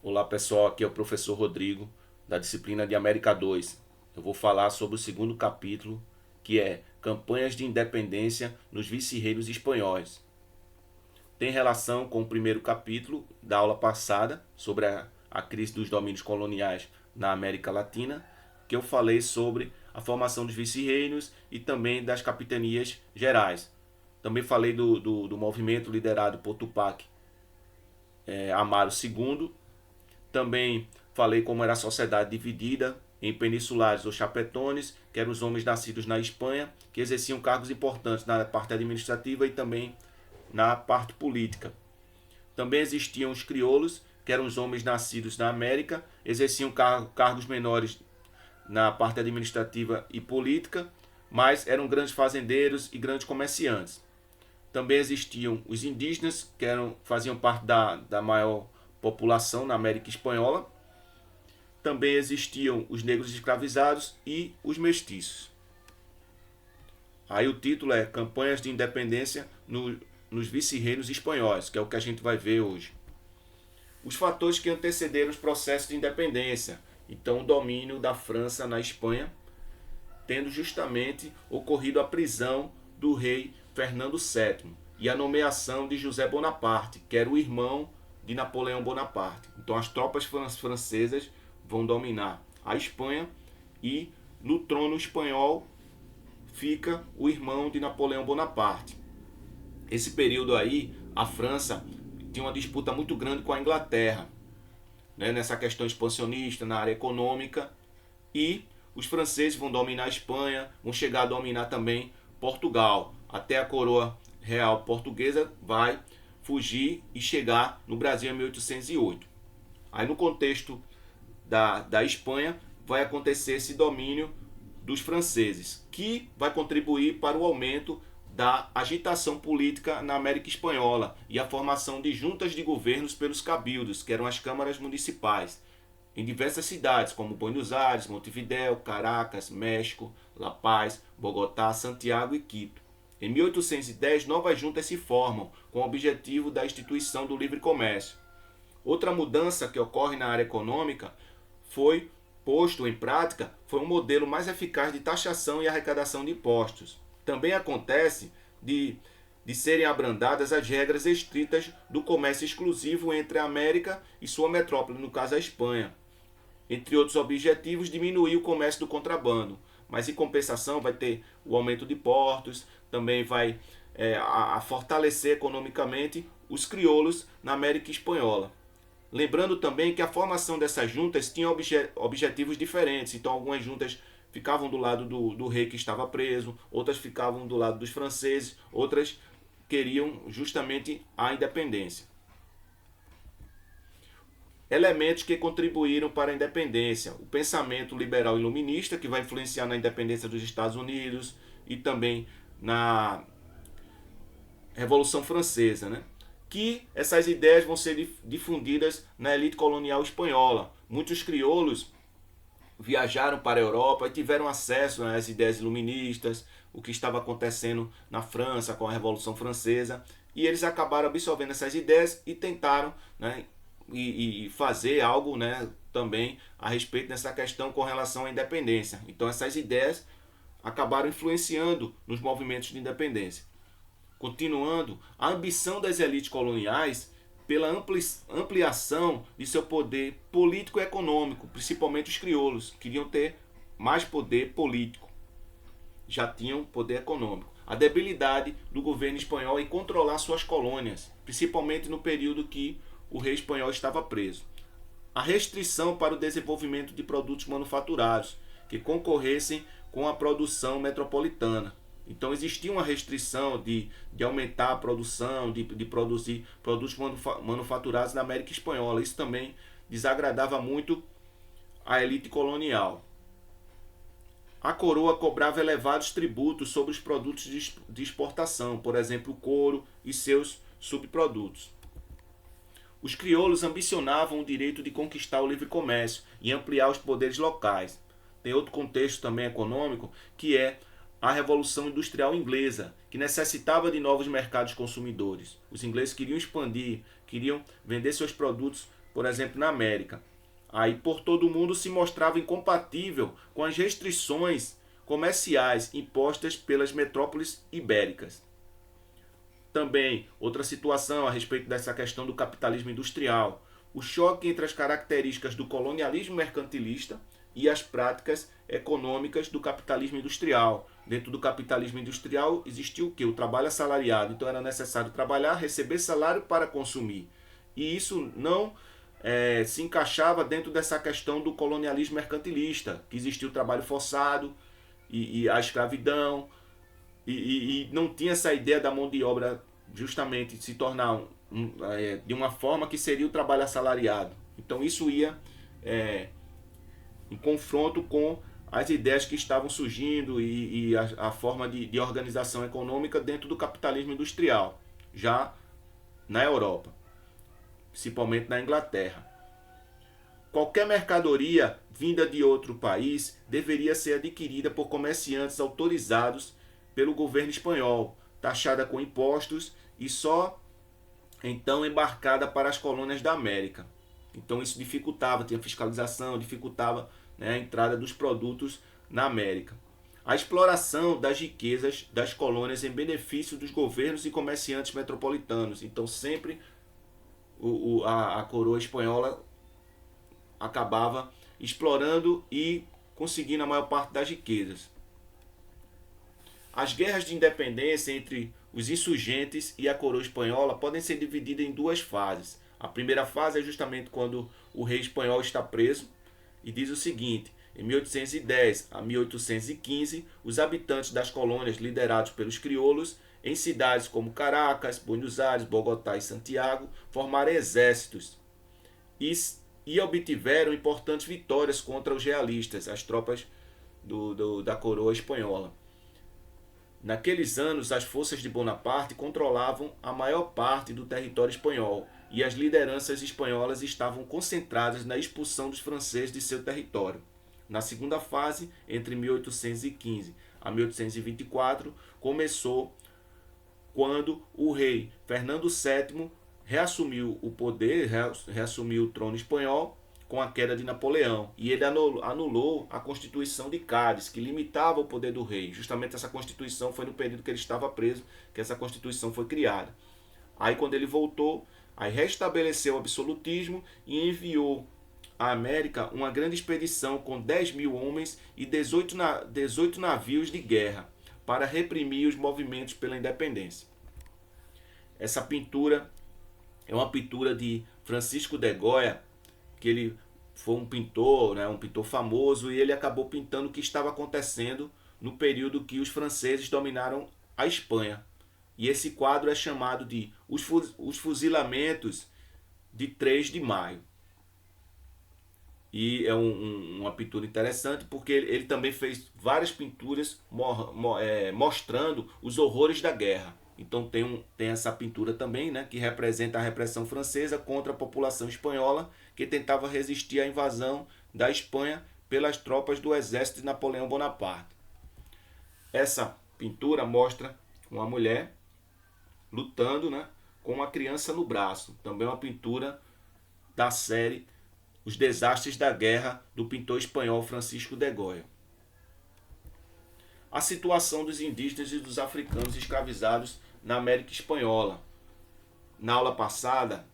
Olá pessoal, aqui é o professor Rodrigo, da disciplina de América 2. Eu vou falar sobre o segundo capítulo, que é Campanhas de Independência nos Vice-Reinos Espanhóis. Tem relação com o primeiro capítulo da aula passada, sobre a crise dos domínios coloniais na América Latina, que eu falei sobre a formação dos vice-reinos e também das capitanias gerais. Também falei do movimento liderado por Tupac Amaro II. Também falei como era a sociedade dividida em peninsulares ou chapetones, que eram os homens nascidos na Espanha, que exerciam cargos importantes na parte administrativa e também na parte política. Também existiam os crioulos, que eram os homens nascidos na América, exerciam cargos menores na parte administrativa e política, mas eram grandes fazendeiros e grandes comerciantes. Também existiam os indígenas, que faziam parte da maior população na América Espanhola. Também existiam os negros escravizados e os mestiços. Aí o título é Campanhas de Independência nos Vice-Reinos Espanhóis, que é o que a gente vai ver hoje. Os fatores que antecederam os processos de independência. Então, o domínio da França na Espanha, tendo justamente ocorrido a prisão do rei Fernando VII e a nomeação de José Bonaparte, que era o irmão de Napoleão Bonaparte. Então as tropas francesas vão dominar a Espanha e no trono espanhol fica o irmão de Napoleão Bonaparte. Esse período aí, a França tinha uma disputa muito grande com a Inglaterra, né, nessa questão expansionista, na área econômica, e os franceses vão dominar a Espanha, vão chegar a dominar também Portugal, até a coroa real portuguesa vai fugir e chegar no Brasil em 1808. Aí no contexto da Espanha vai acontecer esse domínio dos franceses, que vai contribuir para o aumento da agitação política na América Espanhola e a formação de juntas de governos pelos cabildos, que eram as câmaras municipais, em diversas cidades como Buenos Aires, Montevideo, Caracas, México, La Paz, Bogotá, Santiago e Quito. Em 1810, novas juntas se formam com o objetivo da instituição do livre comércio. Outra mudança que ocorre na área econômica foi posto em prática foi um modelo mais eficaz de taxação e arrecadação de impostos. Também acontece de serem abrandadas as regras estritas do comércio exclusivo entre a América e sua metrópole, no caso a Espanha. Entre outros objetivos, diminuir o comércio do contrabando, mas em compensação vai ter o aumento de portos, também vai a fortalecer economicamente os crioulos na América Espanhola. Lembrando também que a formação dessas juntas tinha objetivos diferentes, então algumas juntas ficavam do lado do rei que estava preso, outras ficavam do lado dos franceses, outras queriam justamente a independência. Elementos que contribuíram para a independência: o pensamento liberal iluminista, que vai influenciar na independência dos Estados Unidos e também na Revolução Francesa, né? Que essas ideias vão ser difundidas na elite colonial espanhola. Muitos crioulos viajaram para a Europa e tiveram acesso às ideias iluministas, o que estava acontecendo na França com a Revolução Francesa, e eles acabaram absorvendo essas ideias e tentaram, né, e fazer algo, né, também a respeito dessa questão com relação à independência. Então essas ideias acabaram influenciando nos movimentos de independência. Continuando, a ambição das elites coloniais pela ampliação de seu poder político e econômico, principalmente os crioulos, queriam ter mais poder político, já tinham poder econômico. A debilidade do governo espanhol em controlar suas colônias, principalmente no período que o rei espanhol estava preso. A restrição para o desenvolvimento de produtos manufaturados que concorressem com a produção metropolitana. Então existia uma restrição de aumentar a produção, de produzir produtos manufaturados na América Espanhola. Isso também desagradava muito a elite colonial. A coroa cobrava elevados tributos sobre os produtos de exportação, por exemplo, o couro e seus subprodutos. Os crioulos ambicionavam o direito de conquistar o livre comércio e ampliar os poderes locais. Tem outro contexto também econômico, que é a Revolução Industrial Inglesa, que necessitava de novos mercados consumidores. Os ingleses queriam expandir, queriam vender seus produtos por exemplo, na América. Aí por todo o mundo se mostrava incompatível com as restrições comerciais impostas pelas metrópoles ibéricas. Também outra situação a respeito dessa questão do capitalismo industrial, o choque entre as características do colonialismo mercantilista e as práticas econômicas do capitalismo industrial. Dentro do capitalismo industrial existiu o que? O trabalho assalariado. Então era necessário trabalhar, receber salário para consumir. E isso não se encaixava dentro dessa questão do colonialismo mercantilista, que existia o trabalho forçado e a escravidão, e não tinha essa ideia da mão de obra justamente se tornar de uma forma que seria o trabalho assalariado. Então isso ia em confronto com as ideias que estavam surgindo e a forma de organização econômica dentro do capitalismo industrial, já na Europa, principalmente na Inglaterra. Qualquer mercadoria vinda de outro país deveria ser adquirida por comerciantes autorizados pelo governo espanhol, taxada com impostos e só então embarcada para as colônias da América. Então isso dificultava, tinha fiscalização, dificultava, né, a entrada dos produtos na América. A exploração das riquezas das colônias em benefício dos governos e comerciantes metropolitanos. Então sempre a coroa espanhola acabava explorando e conseguindo a maior parte das riquezas. As guerras de independência entre os insurgentes e a coroa espanhola podem ser divididas em duas fases. A primeira fase é justamente quando o rei espanhol está preso e diz o seguinte: em 1810 a 1815, os habitantes das colônias liderados pelos crioulos em cidades como Caracas, Buenos Aires, Bogotá e Santiago formaram exércitos e obtiveram importantes vitórias contra os realistas, as tropas da coroa espanhola. Naqueles anos, as forças de Bonaparte controlavam a maior parte do território espanhol e as lideranças espanholas estavam concentradas na expulsão dos franceses de seu território. Na segunda fase, entre 1815 a 1824, começou quando o rei Fernando VII reassumiu o poder, reassumiu o trono espanhol com a queda de Napoleão, e ele anulou a Constituição de Cádiz, que limitava o poder do rei. Justamente essa Constituição foi no período que ele estava preso que essa Constituição foi criada. Aí quando ele voltou, aí restabeleceu o absolutismo e enviou à América uma grande expedição com 10 mil homens e 18 navios de guerra para reprimir os movimentos pela independência. Essa pintura é uma pintura de Francisco de Goya, que ele foi um pintor, né, um pintor famoso, e ele acabou pintando o que estava acontecendo no período que os franceses dominaram a Espanha. E esse quadro é chamado de Os Fuzilamentos de 3 de Maio. E é uma pintura interessante porque ele também fez várias pinturas mostrando os horrores da guerra. Então tem essa pintura também, né, que representa a repressão francesa contra a população espanhola que tentava resistir à invasão da Espanha pelas tropas do exército de Napoleão Bonaparte. Essa pintura mostra uma mulher lutando, né, com uma criança no braço. Também é uma pintura da série Os Desastres da Guerra, do pintor espanhol Francisco de Goya. A situação dos indígenas e dos africanos escravizados na América Espanhola. Na aula passada,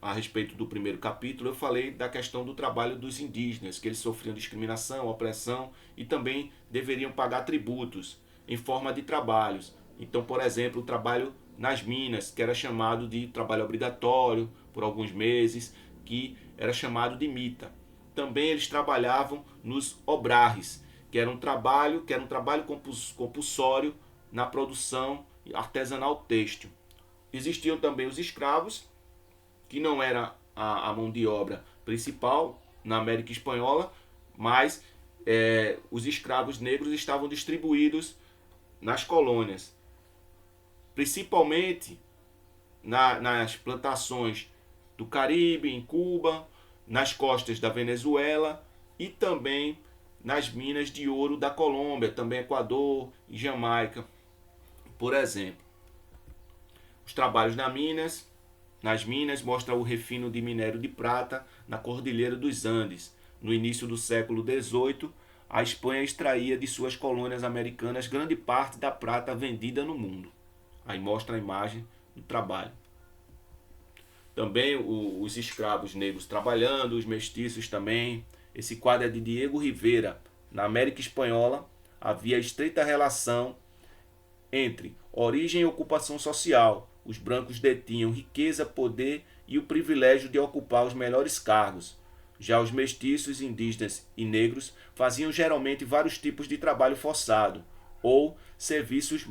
a respeito do primeiro capítulo, eu falei da questão do trabalho dos indígenas, que eles sofriam discriminação, opressão e também deveriam pagar tributos em forma de trabalhos. Então, por exemplo, o trabalho nas minas, que era chamado de trabalho obrigatório por alguns meses, que era chamado de mita. Também eles trabalhavam nos obrajes, que era um trabalho compulsório na produção artesanal têxtil. Existiam também os escravos, que não era a mão de obra principal na América Espanhola, mas os escravos negros estavam distribuídos nas colônias, principalmente nas plantações do Caribe, em Cuba, nas costas da Venezuela e também nas minas de ouro da Colômbia, também Equador e Jamaica, por exemplo. Os trabalhos nas minas nas minas, mostra o refino de minério de prata na Cordilheira dos Andes. No início do século XVIII, a Espanha extraía de suas colônias americanas grande parte da prata vendida no mundo. Aí mostra a imagem do trabalho. Também os escravos negros trabalhando, os mestiços também. Esse quadro é de Diego Rivera. Na América Espanhola havia estreita relação entre origem e ocupação social. Os brancos detinham riqueza, poder e o privilégio de ocupar os melhores cargos. Já os mestiços, indígenas e negros faziam geralmente vários tipos de trabalho forçado ou serviços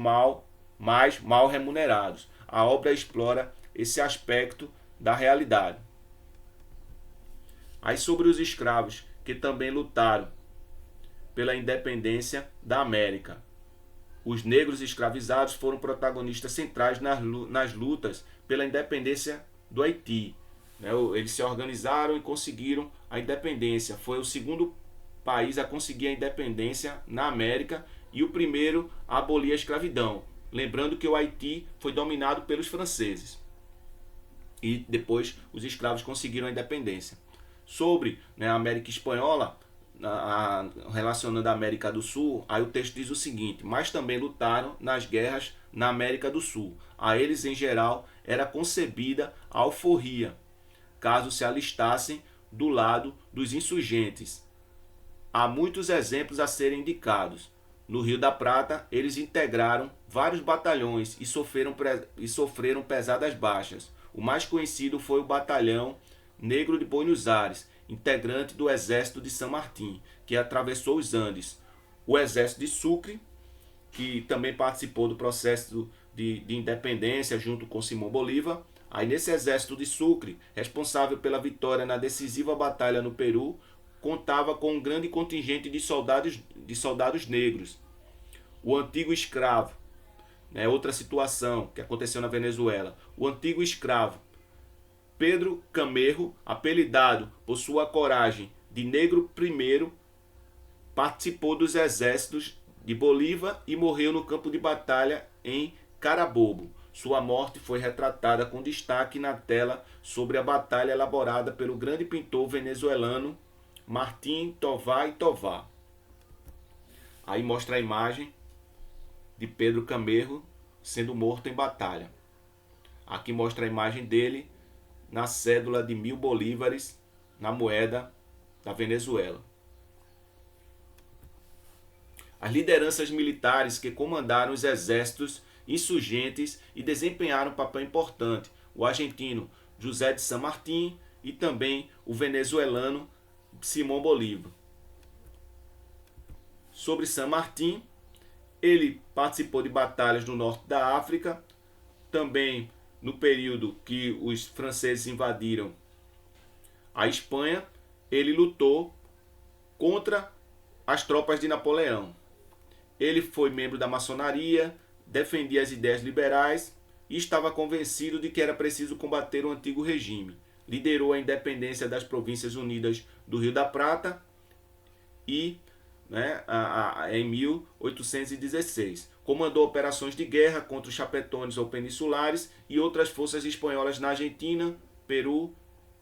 mais mal remunerados. A obra explora esse aspecto da realidade. Aí sobre os escravos, que também lutaram pela independência da América. Os negros escravizados foram protagonistas centrais nas lutas pela independência do Haiti. Eles se organizaram e conseguiram a independência. Foi o segundo país a conseguir a independência na América e o primeiro a abolir a escravidão. Lembrando que o Haiti foi dominado pelos franceses. E depois os escravos conseguiram a independência. Sobre a América Espanhola, relacionando a América do Sul, aí o texto diz o seguinte: mas também lutaram nas guerras na América do Sul. A eles, em geral, era concebida a alforria, caso se alistassem do lado dos insurgentes. Há muitos exemplos a serem indicados. No Rio da Prata, eles integraram vários batalhões e sofreram pesadas baixas. O mais conhecido foi o Batalhão Negro de Buenos Aires, integrante do Exército de San Martín, que atravessou os Andes. O Exército de Sucre, que também participou do processo de independência junto com Simão Bolívar. Aí nesse Exército de Sucre, responsável pela vitória na decisiva batalha no Peru, contava com um grande contingente de soldados negros. O antigo escravo, outra situação que aconteceu na Venezuela, o antigo escravo Pedro Camerro, apelidado por sua coragem de Negro I, participou dos exércitos de Bolívar e morreu no campo de batalha em Carabobo. Sua morte foi retratada com destaque na tela sobre a batalha elaborada pelo grande pintor venezuelano Martín Tovar y Tovar. Aí mostra a imagem de Pedro Camerro sendo morto em batalha. Aqui mostra a imagem dele na cédula de 1000 bolívares na moeda da Venezuela. As lideranças militares que comandaram os exércitos insurgentes e desempenharam um papel importante: o argentino José de San Martín e também o venezuelano Simón Bolívar. Sobre San Martín, ele participou de batalhas no norte da África, também no período que os franceses invadiram a Espanha. Ele lutou contra as tropas de Napoleão. Ele foi membro da maçonaria, defendia as ideias liberais e estava convencido de que era preciso combater o antigo regime. Liderou a independência das Províncias Unidas do Rio da Prata e em 1816. Comandou operações de guerra contra os chapetones ou peninsulares e outras forças espanholas na Argentina, Peru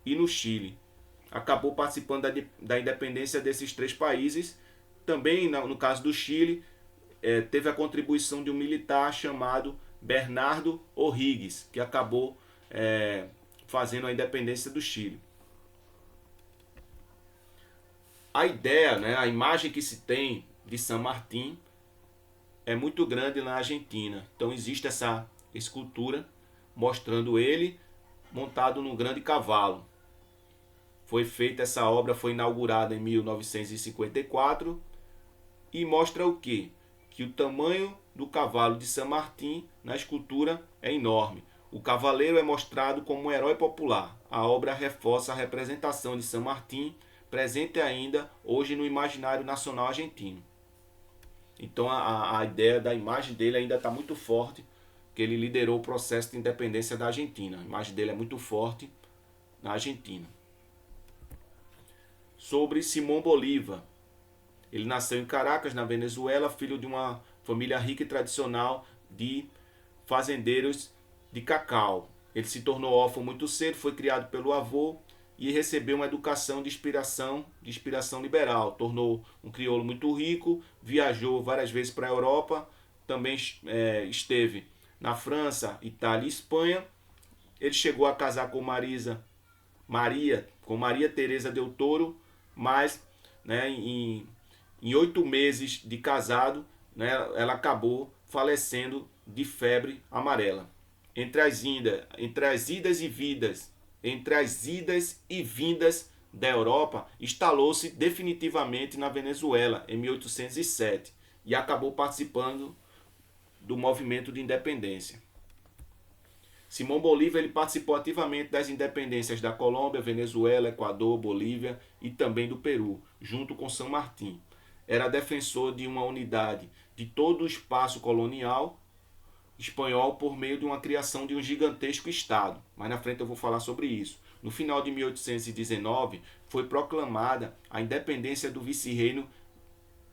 e no Chile. Acabou participando da independência desses 3 países. Também, no caso do Chile, teve a contribuição de um militar chamado Bernardo O'Higgins, que acabou fazendo a independência do Chile. A ideia, a imagem que se tem de San Martín é muito grande na Argentina. Então existe essa escultura mostrando ele montado num grande cavalo. Essa obra foi inaugurada em 1954 e mostra o quê? Que o tamanho do cavalo de San Martín na escultura é enorme. O cavaleiro é mostrado como um herói popular. A obra reforça a representação de San Martín, presente ainda hoje no imaginário nacional argentino. Então a ideia da imagem dele ainda está muito forte, que ele liderou o processo de independência da Argentina. A imagem dele é muito forte na Argentina. Sobre Simón Bolívar. Ele nasceu em Caracas, na Venezuela, filho de uma família rica e tradicional de fazendeiros de cacau. Ele se tornou órfão muito cedo, foi criado pelo avô e recebeu uma educação de inspiração liberal. Tornou um crioulo muito rico, viajou várias vezes para a Europa, também esteve na França, Itália e Espanha. Ele chegou a casar com Maria Teresa del Toro, mas, né, em 8 meses de casado, né, ela acabou falecendo de febre amarela. Entre as idas e vindas da Europa, instalou-se definitivamente na Venezuela em 1807 e acabou participando do movimento de independência. Simão Bolívar ele participou ativamente das independências da Colômbia, Venezuela, Equador, Bolívia e também do Peru, junto com San Martín. Era defensor de uma unidade de todo o espaço colonial espanhol por meio de uma criação de um gigantesco estado. Mais na frente eu vou falar sobre isso. No final de 1819 foi proclamada a independência do vice-reino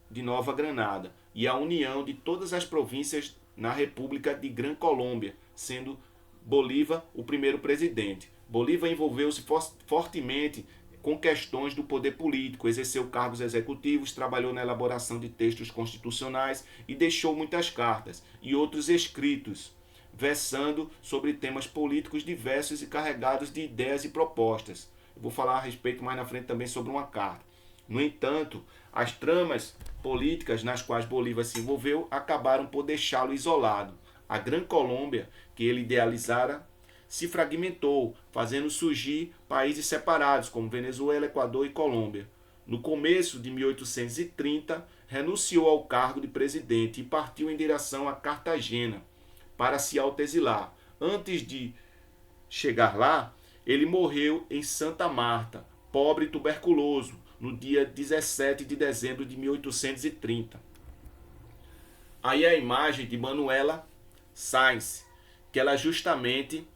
de Nova Granada e a união de todas as províncias na República de Gran Colômbia, sendo Bolívar o primeiro presidente. Bolívar envolveu-se fortemente com questões do poder político, exerceu cargos executivos, trabalhou na elaboração de textos constitucionais e deixou muitas cartas e outros escritos, versando sobre temas políticos diversos e carregados de ideias e propostas. Eu vou falar a respeito mais na frente também sobre uma carta. No entanto, as tramas políticas nas quais Bolívar se envolveu acabaram por deixá-lo isolado. A Gran Colômbia, que ele idealizara, se fragmentou, fazendo surgir países separados, como Venezuela, Equador e Colômbia. No começo de 1830, renunciou ao cargo de presidente e partiu em direção a Cartagena para se autoexilar. Antes de chegar lá, ele morreu em Santa Marta, pobre e tuberculoso, no dia 17 de dezembro de 1830. Aí a imagem de Manuela Sáenz, que ela justamente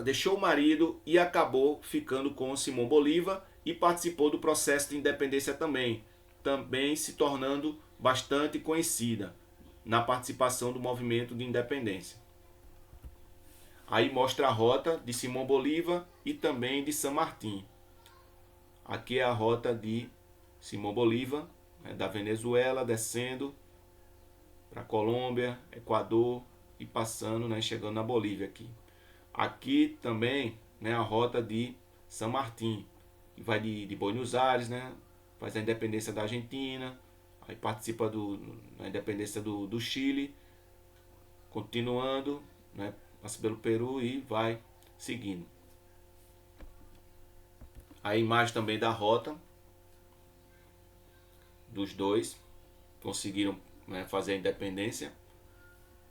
deixou o marido e acabou ficando com Simão Bolívar e participou do processo de independência também se tornando bastante conhecida na participação do movimento de independência. Aí mostra a rota de Simão Bolívar e também de San Martín. Aqui é a rota de Simão Bolívar, da Venezuela, descendo para Colômbia, Equador e passando, chegando na Bolívia aqui. Aqui também, a rota de San Martín, que vai de Buenos Aires, faz a independência da Argentina, aí participa da independência do Chile, continuando, passa pelo Peru e vai seguindo. A imagem também da rota dos dois, conseguiram fazer a independência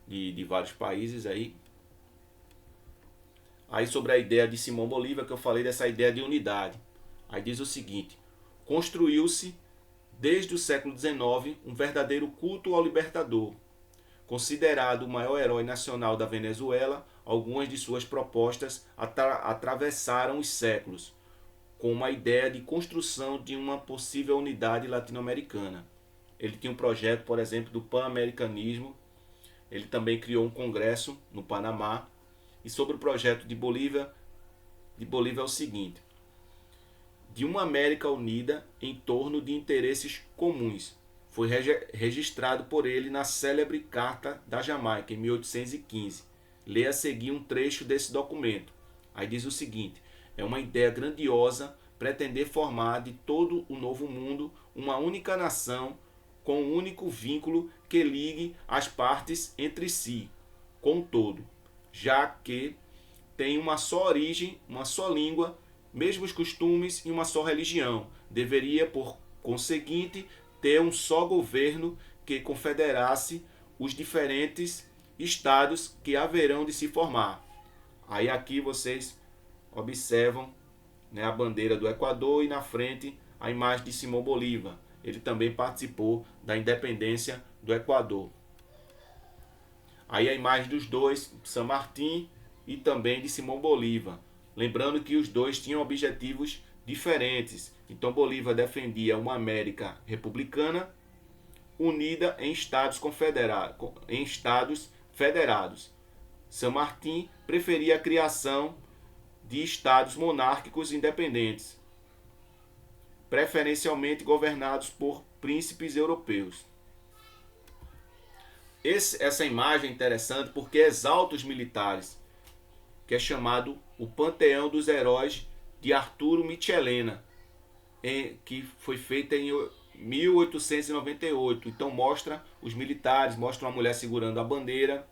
de vários países aí. Aí sobre a ideia de Simão Bolívar, que eu falei dessa ideia de unidade. Aí diz o seguinte: construiu-se desde o século XIX um verdadeiro culto ao libertador. Considerado o maior herói nacional da Venezuela, algumas de suas propostas atravessaram os séculos, com uma ideia de construção de uma possível unidade latino-americana. Ele tinha um projeto, por exemplo, do pan-americanismo. Ele também criou um congresso no Panamá. E sobre o projeto de Bolívar é o seguinte: de uma América unida em torno de interesses comuns. Foi registrado por ele na célebre Carta da Jamaica, em 1815. Leia a seguir um trecho desse documento. Aí diz o seguinte: é uma ideia grandiosa pretender formar de todo o novo mundo uma única nação com um único vínculo que ligue as partes entre si, com o todo, já que tem uma só origem, uma só língua, mesmos costumes e uma só religião. Deveria, por conseguinte, ter um só governo que confederasse os diferentes estados que haverão de se formar. Aí aqui vocês observam a bandeira do Equador e na frente a imagem de Simão Bolívar. Ele também participou da independência do Equador. Aí a imagem dos dois, San Martín e também de Simão Bolívar. Lembrando que os dois tinham objetivos diferentes. Então Bolívar defendia uma América republicana unida em estados federados. San Martín preferia a criação de estados monárquicos independentes, preferencialmente governados por príncipes europeus. Essa imagem é interessante porque exalta os militares, que é chamado o Panteão dos Heróis de Arturo Michelena, que foi feita em 1898. Então mostra os militares, mostra uma mulher segurando a bandeira,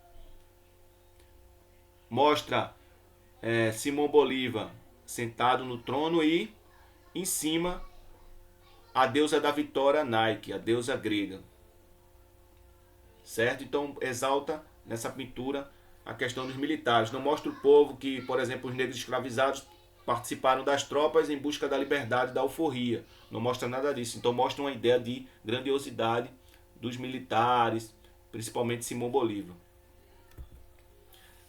mostra Simão Bolívar sentado no trono e em cima a deusa da vitória Nike, a deusa grega. Certo? Então exalta nessa pintura a questão dos militares. Não mostra o povo que, por exemplo, os negros escravizados participaram das tropas em busca da liberdade, da alforria. Não mostra nada disso. Então mostra uma ideia de grandiosidade dos militares, principalmente Simão Bolívar.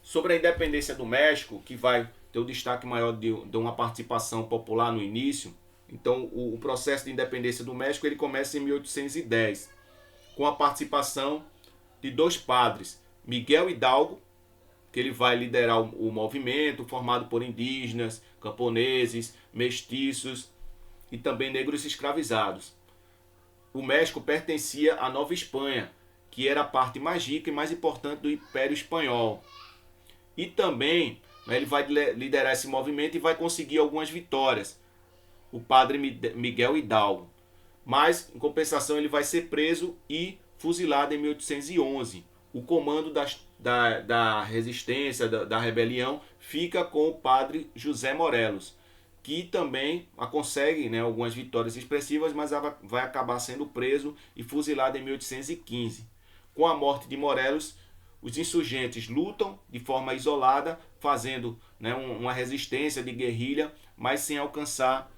Sobre a independência do México, que vai ter o destaque maior de uma participação popular no início. Então o processo de independência do México ele começa em 1810, com a participação de dois padres, Miguel Hidalgo, que ele vai liderar o movimento formado por indígenas, camponeses, mestiços e também negros escravizados. O México pertencia à Nova Espanha, que era a parte mais rica e mais importante do Império Espanhol. E também ele vai liderar esse movimento e vai conseguir algumas vitórias, o padre Miguel Hidalgo. Mas, em compensação, ele vai ser preso e fuzilado em 1811. O comando da resistência, da rebelião, fica com o padre José Morelos, que também consegue algumas vitórias expressivas, mas vai acabar sendo preso e fuzilado em 1815. Com a morte de Morelos, os insurgentes lutam de forma isolada, fazendo uma resistência de guerrilha, mas sem alcançar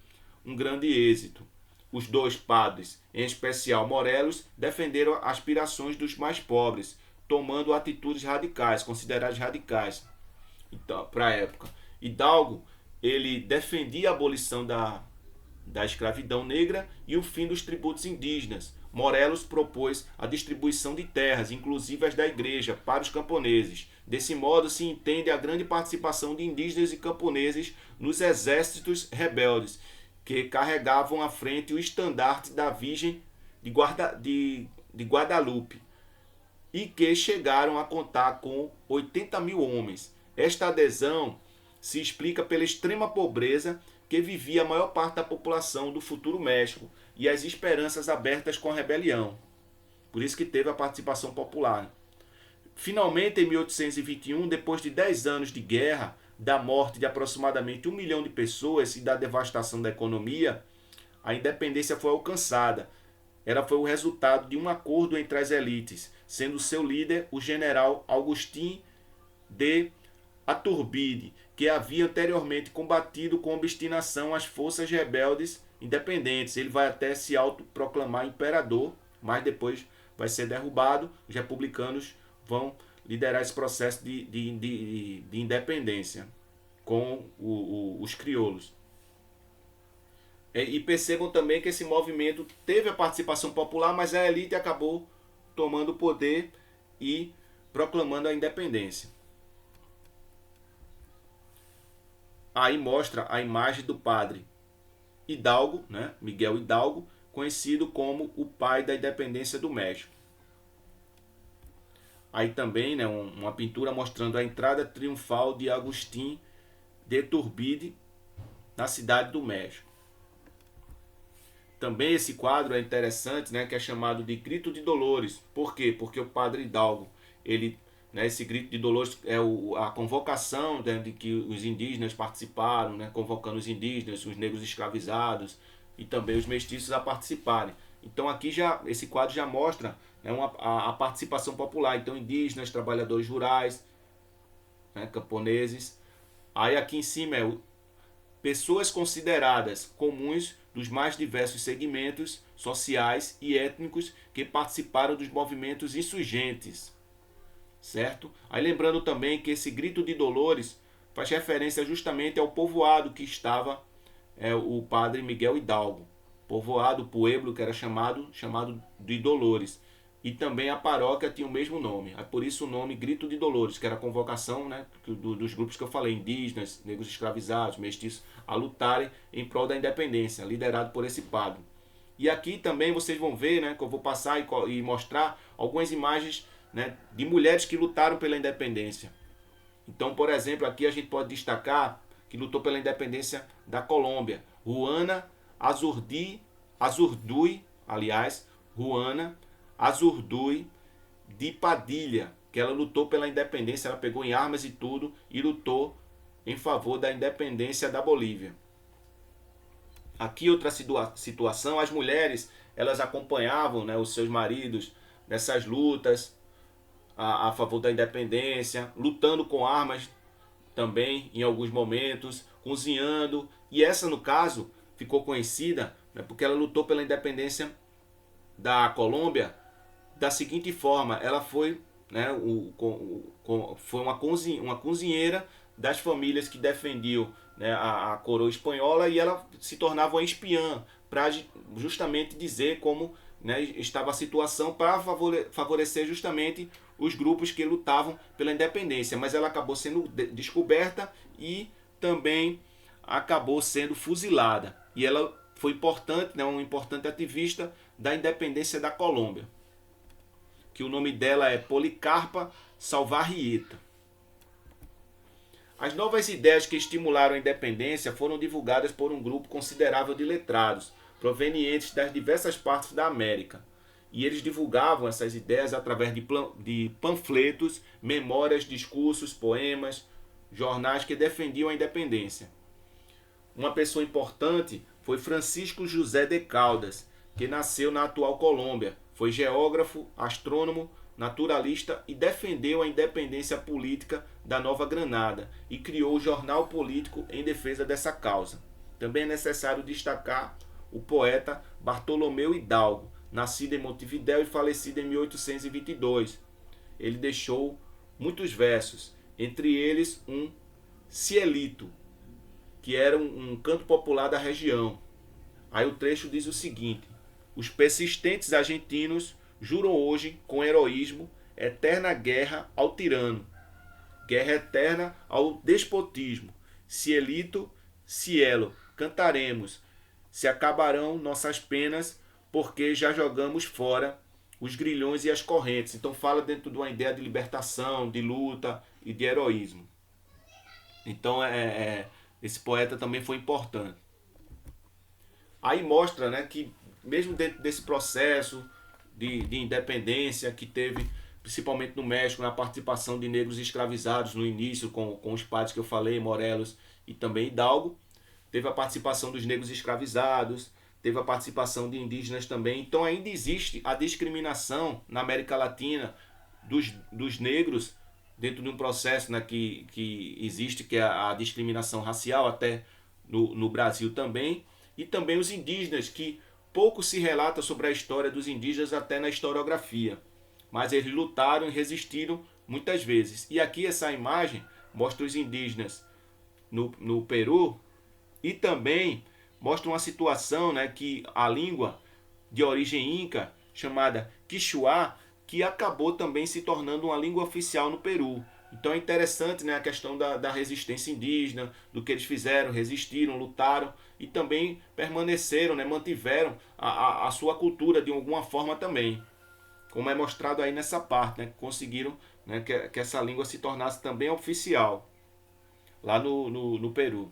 um grande êxito. Os dois padres, em especial Morelos, defenderam aspirações dos mais pobres, tomando atitudes radicais, consideradas radicais então, para a época. Hidalgo ele defendia a abolição da escravidão negra e o fim dos tributos indígenas. Morelos propôs a distribuição de terras, inclusive as da igreja, para os camponeses. Desse modo se entende a grande participação de indígenas e camponeses nos exércitos rebeldes, que carregavam à frente o estandarte da Virgem de Guadalupe e que chegaram a contar com 80 mil homens. Esta adesão se explica pela extrema pobreza que vivia a maior parte da população do futuro México e as esperanças abertas com a rebelião. Por isso que teve a participação popular. Finalmente, em 1821, depois de 10 anos de guerra, da morte de aproximadamente 1 milhão de pessoas e da devastação da economia, a independência foi alcançada. Foi o resultado de um acordo entre as elites, sendo seu líder o general Agustín de Iturbide, que havia anteriormente combatido com obstinação as forças rebeldes independentes. Ele vai até se autoproclamar imperador, mas depois vai ser derrubado. Os republicanos vão liderar esse processo de independência com os crioulos. E percebam também que esse movimento teve a participação popular, mas a elite acabou tomando o poder e proclamando a independência. Aí mostra a imagem do padre Hidalgo, Miguel Hidalgo, conhecido como o pai da independência do México. Aí também uma pintura mostrando a entrada triunfal de Agustín de Iturbide na cidade do México. Também esse quadro é interessante, que é chamado de Grito de Dolores. Por quê? Porque o padre Hidalgo, esse Grito de Dolores é a convocação de que os indígenas participaram, convocando os indígenas, os negros escravizados e também os mestiços a participarem. Então aqui esse quadro já mostra a participação popular. Então indígenas, trabalhadores rurais, camponeses. Aí aqui em cima pessoas consideradas comuns dos mais diversos segmentos sociais e étnicos que participaram dos movimentos insurgentes. Certo? Aí lembrando também que esse Grito de Dolores faz referência justamente ao povoado que estava o padre Miguel Hidalgo. Povoado, pueblo, que era chamado de Dolores. e também a paróquia tinha o mesmo nome. É por isso o nome Grito de Dolores, que era a convocação, né, dos grupos que eu falei, indígenas, negros escravizados, mestiços, a lutarem em prol da independência, liderado por esse padre. E aqui também vocês vão ver, né, que eu vou passar e mostrar algumas imagens, né, de mulheres que lutaram pela independência. Então, por exemplo, aqui a gente pode destacar que lutou pela independência da Colômbia. Azurduy, aliás, Juana Azurduy de Padilha, que ela lutou pela independência, ela pegou em armas e tudo e lutou em favor da independência da Bolívia. Aqui outra situação, as mulheres, elas acompanhavam, né, os seus maridos nessas lutas a favor da independência, lutando com armas também em alguns momentos, cozinhando. E essa, no caso, ficou conhecida, né, porque ela lutou pela independência da Colômbia da seguinte forma: ela foi, né, foi uma cozinheira das famílias que defendiam, né, a coroa espanhola, e ela se tornava uma espiã para justamente dizer como, né, estava a situação, para favorecer justamente os grupos que lutavam pela independência. Mas ela acabou sendo descoberta e também acabou sendo fuzilada. E ela foi importante, né, uma importante ativista da independência da Colômbia, que o nome dela é Policarpa Salvarrieta. As novas ideias que estimularam a independência foram divulgadas por um grupo considerável de letrados, provenientes das diversas partes da América. E eles divulgavam essas ideias através de panfletos, memórias, discursos, poemas, jornais que defendiam a independência. Uma pessoa importante foi Francisco José de Caldas, que nasceu na atual Colômbia. Foi geógrafo, astrônomo, naturalista e defendeu a independência política da Nova Granada e criou o jornal político em defesa dessa causa. Também é necessário destacar o poeta Bartolomeu Hidalgo, nascido em Montevidéu e falecido em 1822. Ele deixou muitos versos, entre eles um Cielito, que era um canto popular da região. Aí o trecho diz o seguinte: os persistentes argentinos juram hoje, com heroísmo, eterna guerra ao tirano, guerra eterna ao despotismo. Cielito, cielo, cantaremos, se acabarão nossas penas, porque já jogamos fora os grilhões e as correntes. Então fala dentro de uma ideia de libertação, de luta e de heroísmo. Então esse poeta também foi importante. Aí mostra, né, que mesmo dentro desse processo de independência que teve, principalmente no México, na participação de negros escravizados no início, com os padres que eu falei, Morelos e também Hidalgo, teve a participação dos negros escravizados, teve a participação de indígenas também. Então ainda existe a discriminação na América Latina dos negros dentro de um processo, né, que existe, que é a discriminação racial, até no Brasil também, e também os indígenas, que pouco se relata sobre a história dos indígenas até na historiografia, mas eles lutaram e resistiram muitas vezes. E aqui essa imagem mostra os indígenas no Peru, e também mostra uma situação, né, que a língua de origem inca, chamada Quichua, que acabou também se tornando uma língua oficial no Peru. Então é interessante, né, a questão da resistência indígena, do que eles fizeram, resistiram, lutaram e também permaneceram, né, mantiveram a sua cultura de alguma forma também. Como é mostrado aí nessa parte, né, conseguiram, né, que essa língua se tornasse também oficial lá no Peru.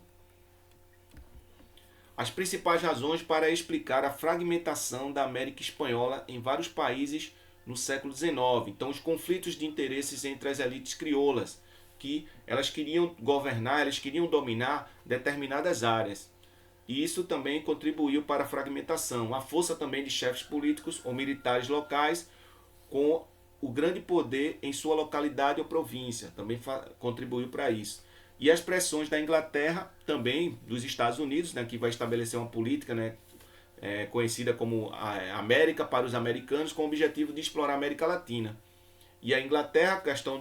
As principais razões para explicar a fragmentação da América Espanhola em vários países no século XIX. Então, os conflitos de interesses entre as elites crioulas, que elas queriam governar, elas queriam dominar determinadas áreas. E isso também contribuiu para a fragmentação. A força também de chefes políticos ou militares locais com o grande poder em sua localidade ou província também contribuiu para isso. E as pressões da Inglaterra, também dos Estados Unidos, né, que vai estabelecer uma política, né, conhecida como a América para os americanos, com o objetivo de explorar a América Latina. E a Inglaterra, a questão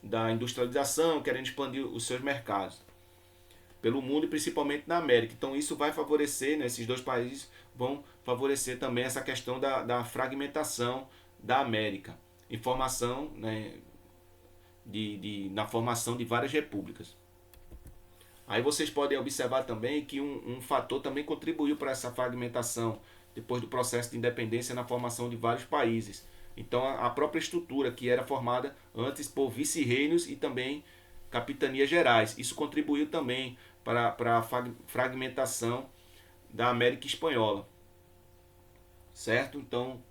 da industrialização, querendo expandir os seus mercados. pelo mundo e principalmente na América. Então isso vai favorecer, né, esses dois países vão favorecer também essa questão da fragmentação da América, em formação, né, na formação de várias repúblicas. Aí vocês podem observar também que um fator também contribuiu para essa fragmentação depois do processo de independência na formação de vários países. Então a própria estrutura que era formada antes por vice-reinos e também capitanias gerais. Isso contribuiu também para a fragmentação da América Espanhola. Certo? Então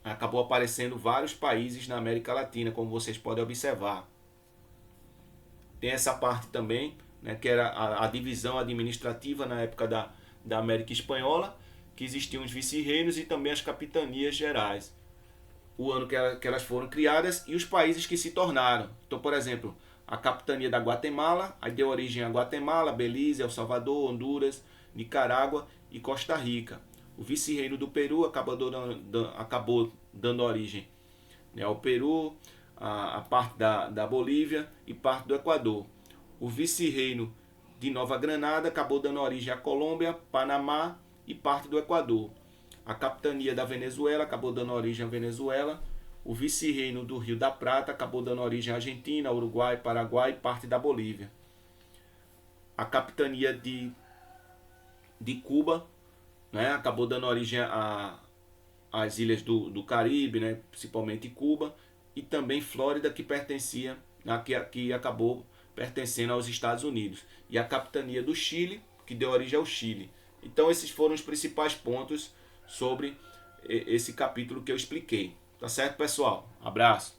acabou aparecendo vários países na América Latina, como vocês podem observar. Tem essa parte também, né, que era a divisão administrativa na época da América Espanhola, que existiam os vice-reinos e também as capitanias gerais. O ano que elas foram criadas e os países que se tornaram. Então, por exemplo, a capitania da Guatemala, aí deu origem a Guatemala, Belize, El Salvador, Honduras, Nicarágua e Costa Rica. O vice-reino do Peru acabou dando origem, né, ao Peru, a parte da Bolívia e parte do Equador. O vice-reino de Nova Granada acabou dando origem à Colômbia, Panamá e parte do Equador. A capitania da Venezuela acabou dando origem à Venezuela. O vice-reino do Rio da Prata acabou dando origem à Argentina, Uruguai, Paraguai e parte da Bolívia. A capitania de Cuba, né, acabou dando origem às ilhas do Caribe, né, principalmente Cuba, e também Flórida, que pertencia, que acabou pertencendo aos Estados Unidos. E a capitania do Chile, que deu origem ao Chile. Então esses foram os principais pontos sobre esse capítulo que eu expliquei. Tá certo, pessoal? Abraço.